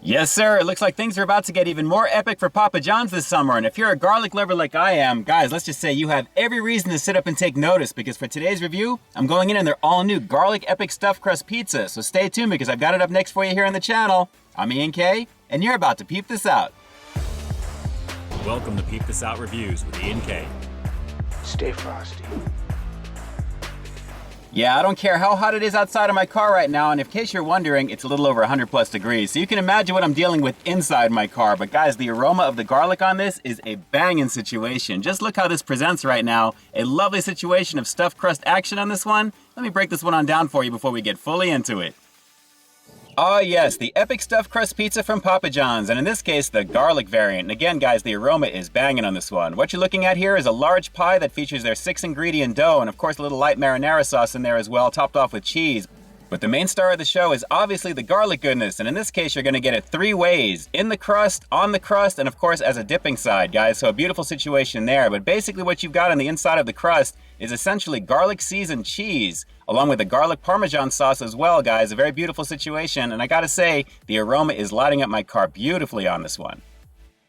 Yes, sir. It looks like things are about to get even more epic for Papa John's this summer. And if you're a garlic lover like I am, guys, let's just say you have every reason to sit up and take notice because for today's review, I'm going in on their all-new garlic epic stuffed crust pizza. So stay tuned because I've got it up next for you here on the channel. I'm Ian K, and you're about to peep this out. Welcome to Peep This Out Reviews with Ian K. Stay frosty. Yeah, I don't care how hot it is outside of my car right now, and in case you're wondering, it's a little over 100 plus degrees, so you can imagine what I'm dealing with inside my car. But guys, the aroma of the garlic on this is a banging situation. Just look how this presents right now. A lovely situation of stuffed crust action on this one. Let me break this one on down for you before we get fully into it. Oh yes, the epic stuffed crust pizza from Papa John's, and in this case, the garlic variant. And again, guys, the aroma is banging on this one. What you're looking at here is a large pie that features their 6-ingredient dough, and of course a little light marinara sauce in there as well, topped off with cheese. But the main star of the show is obviously the garlic goodness, and in this case, you're gonna get it 3 ways. In the crust, on the crust, and of course as a dipping side, guys. So a beautiful situation there. But basically what you've got on the inside of the crust is essentially garlic seasoned cheese, along with a garlic parmesan sauce as well, guys. A very beautiful situation, and I gotta say, the aroma is lighting up my car beautifully on this one.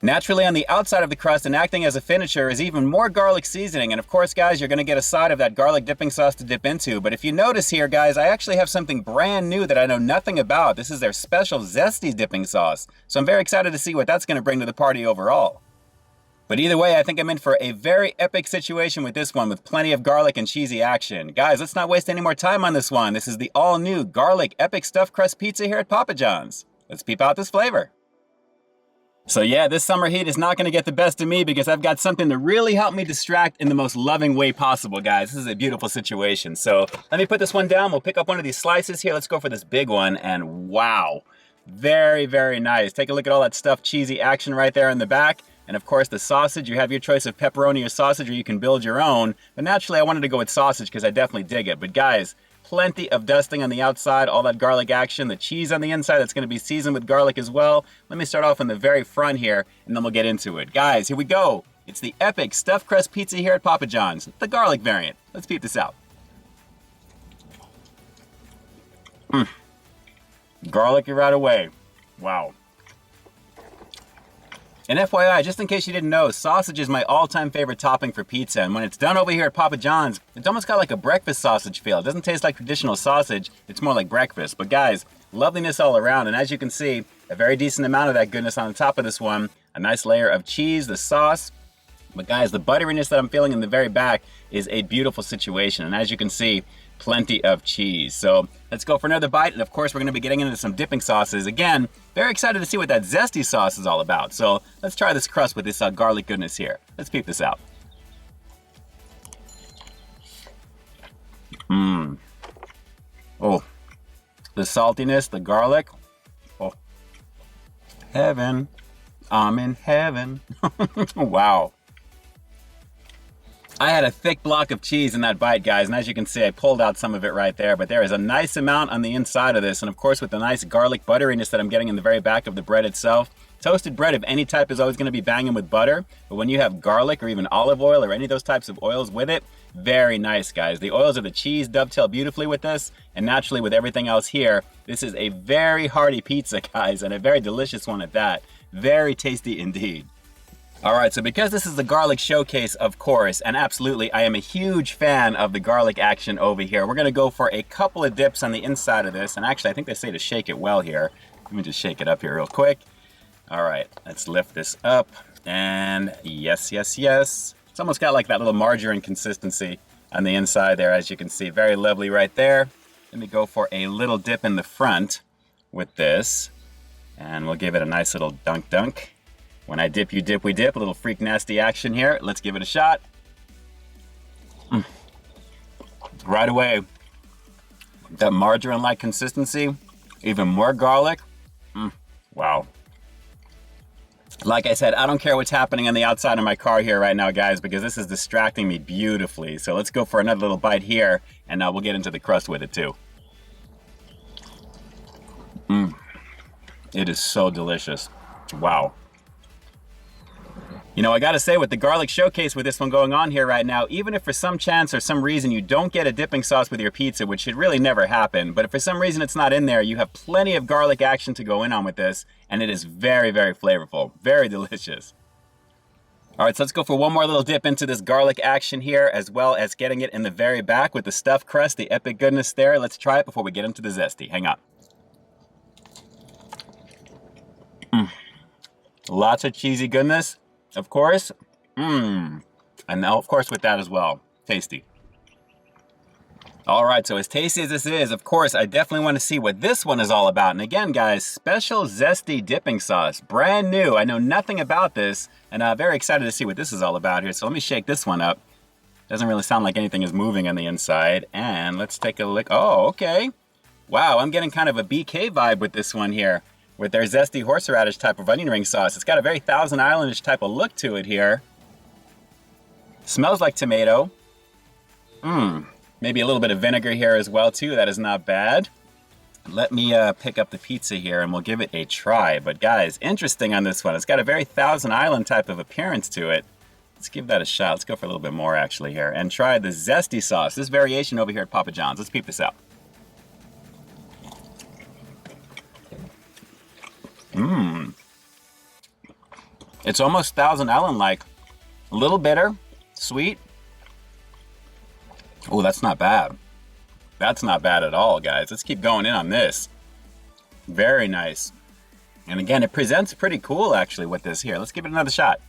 Naturally, on the outside of the crust and acting as a finisher is even more garlic seasoning, and of course, guys, you're gonna get a side of that garlic dipping sauce to dip into. But if you notice here, guys, I actually have something brand new that I know nothing about. This is their special zesty dipping sauce, so I'm very excited to see what that's gonna bring to the party overall. But either way, I think I'm in for a very epic situation with this one with plenty of garlic and cheesy action. Guys, let's not waste any more time on this one. This is the all-new garlic epic stuffed crust pizza here at Papa John's. Let's peep out this flavor. So yeah, this summer heat is not gonna get the best of me because I've got something to really help me distract in the most loving way possible, guys. This is a beautiful situation. So let me put this one down. We'll pick up one of these slices here. Let's go for this big one, and wow. Very, very nice. Take a look at all that stuffed cheesy action right there in the back. And of course the sausage, you have your choice of pepperoni or sausage, or you can build your own. But naturally I wanted to go with sausage because I definitely dig it. But guys, plenty of dusting on the outside, all that garlic action, the cheese on the inside that's gonna be seasoned with garlic as well. Let me start off in the very front here and then we'll get into it. Guys, here we go. It's the epic stuffed crust pizza here at Papa John's, the garlic variant. Let's peep this out. Garlicky right away. Wow. And FYI, just in case you didn't know, sausage is my all-time favorite topping for pizza, and when it's done over here at Papa John's, it's almost got like a breakfast sausage feel. It doesn't taste like traditional sausage, it's more like breakfast. But guys, loveliness all around, and as you can see, a very decent amount of that goodness on the top of this one, a nice layer of cheese, the sauce. But guys, the butteriness that I'm feeling in the very back is a beautiful situation, and as you can see, plenty of cheese. So let's go for another bite, and of course we're gonna be getting into some dipping sauces. Again, very excited to see what that zesty sauce is all about. So let's try this crust with this garlic goodness here. Let's peep this out. Oh, the saltiness, the garlic. Oh, heaven. I'm in heaven. Wow. I had a thick block of cheese in that bite, guys, and as you can see, I pulled out some of it right there, but there is a nice amount on the inside of this, and of course with the nice garlic butteriness that I'm getting in the very back of the bread itself. Toasted bread of any type is always going to be banging with butter, but when you have garlic or even olive oil or any of those types of oils with it, very nice, guys. The oils of the cheese dovetail beautifully with this, and naturally with everything else here, this is a very hearty pizza, guys, and a very delicious one at that. Very tasty indeed. All right, so because this is the garlic showcase, of course, and absolutely, I am a huge fan of the garlic action over here. We're gonna go for a couple of dips on the inside of this, and actually, I think they say to shake it well here. Let me just shake it up here real quick. All right, let's lift this up, and yes, yes, yes. It's almost got like that little margarine consistency on the inside there, as you can see. Very lovely right there. Let me go for a little dip in the front with this, and we'll give it a nice little dunk. When I dip, you dip, we dip. A little freak nasty action here. Let's give it a shot. Right away, that margarine-like consistency, even more garlic. Wow. Like I said, I don't care what's happening on the outside of my car here right now, guys, because this is distracting me beautifully. So let's go for another little bite here, and we'll get into the crust with it too. It is so delicious. Wow. You know, I gotta say, with the garlic showcase with this one going on here right now, even if for some chance or some reason you don't get a dipping sauce with your pizza, which should really never happen, but if for some reason it's not in there, you have plenty of garlic action to go in on with this, and it is very, very flavorful, very delicious. All right, so let's go for one more little dip into this garlic action here, as well as getting it in the very back with the stuffed crust, the epic goodness there. Let's try it before we get into the zesty. Hang on. Lots of cheesy goodness. Of course, and now of course with that as well, tasty. All right, so as tasty as this is, of course, I definitely want to see what this one is all about. And again, guys, special zesty dipping sauce, brand new. I know nothing about this, and I'm very excited to see what this is all about here. So let me shake this one up. Doesn't really sound like anything is moving on the inside. And let's take a look. Oh, okay. Wow, I'm getting kind of a BK vibe with this one here, with their zesty horseradish type of onion ring sauce. It's got a very Thousand Islandish type of look to it here. Smells like tomato. Maybe a little bit of vinegar here as well too. That is not bad. Let me pick up the pizza here and we'll give it a try. But guys, interesting on this one. It's got a very Thousand Island type of appearance to it. Let's give that a shot. Let's go for a little bit more actually here and try the zesty sauce. This variation over here at Papa John's. Let's peep this out. It's almost Thousand Island-like. A little bitter, sweet. Oh, that's not bad. That's not bad at all, guys. Let's keep going in on this. Very nice. And again, it presents pretty cool, actually, with this here. Let's give it another shot.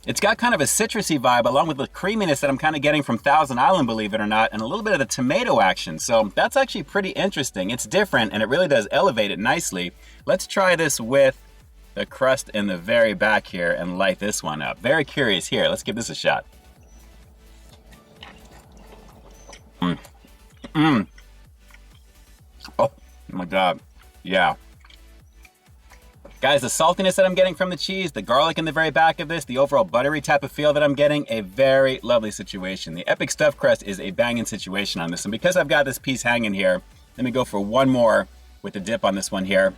It's got kind of a citrusy vibe along with the creaminess that I'm kind of getting from Thousand Island, believe it or not, and a little bit of the tomato action. So that's actually pretty interesting. It's different and it really does elevate it nicely. Let's try this with the crust in the very back here and light this one up. Very curious here. Let's give this a shot. Oh my God. Yeah. Guys, the saltiness that I'm getting from the cheese, the garlic in the very back of this, the overall buttery type of feel that I'm getting, a very lovely situation. The epic stuffed crust is a banging situation on this. And because I've got this piece hanging here, let me go for one more with the dip on this one here.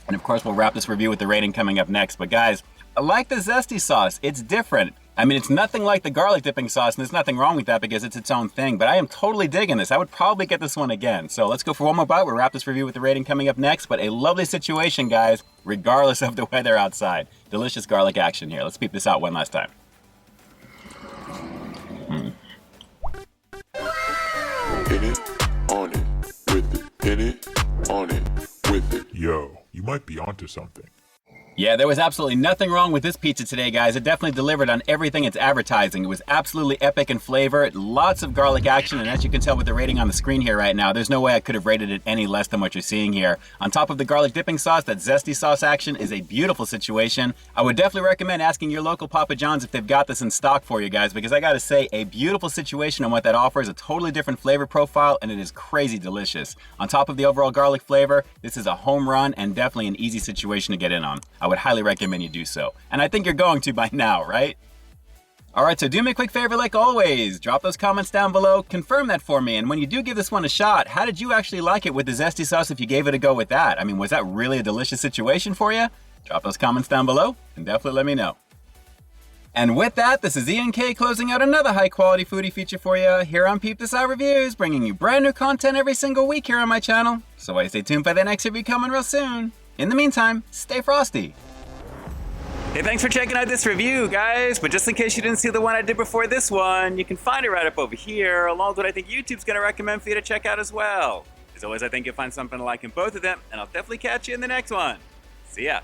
And of course, we'll wrap this review with the rating coming up next. But guys, I like the zesty sauce. It's different. I mean, it's nothing like the garlic dipping sauce, and there's nothing wrong with that because it's its own thing, but I am totally digging this. I would probably get this one again. So let's go for one more bite. We'll wrap this review with the rating coming up next, but a lovely situation, guys, regardless of the weather outside. Delicious garlic action here. Let's peep this out one last time. In it, on it, with it. In it, on it, with it. Yo, you might be onto something. Yeah, there was absolutely nothing wrong with this pizza today, guys. It definitely delivered on everything it's advertising. It was absolutely epic in flavor, lots of garlic action, and as you can tell with the rating on the screen here right now, there's no way I could have rated it any less than what you're seeing here. On top of the garlic dipping sauce, that zesty sauce action is a beautiful situation. I would definitely recommend asking your local Papa John's if they've got this in stock for you guys, because I gotta say, a beautiful situation on what that offers, a totally different flavor profile, and it is crazy delicious. On top of the overall garlic flavor, this is a home run and definitely an easy situation to get in on. I would highly recommend you do so. And I think you're going to by now, right? All right, so do me a quick favor like always. Drop those comments down below, confirm that for me. And when you do give this one a shot, how did you actually like it with the zesty sauce if you gave it a go with that? I mean, was that really a delicious situation for you? Drop those comments down below and definitely let me know. And with that, this is Ian K closing out another high quality foodie feature for you here on Peep This Out Reviews, bringing you brand new content every single week here on my channel. So I stay tuned for the next review coming real soon. In the meantime, stay frosty. Hey, thanks for checking out this review, guys. But just in case you didn't see the one I did before this one, you can find it right up over here, along with what I think YouTube's gonna recommend for you to check out as well. As always, I think you'll find something to like in both of them, and I'll definitely catch you in the next one. See ya.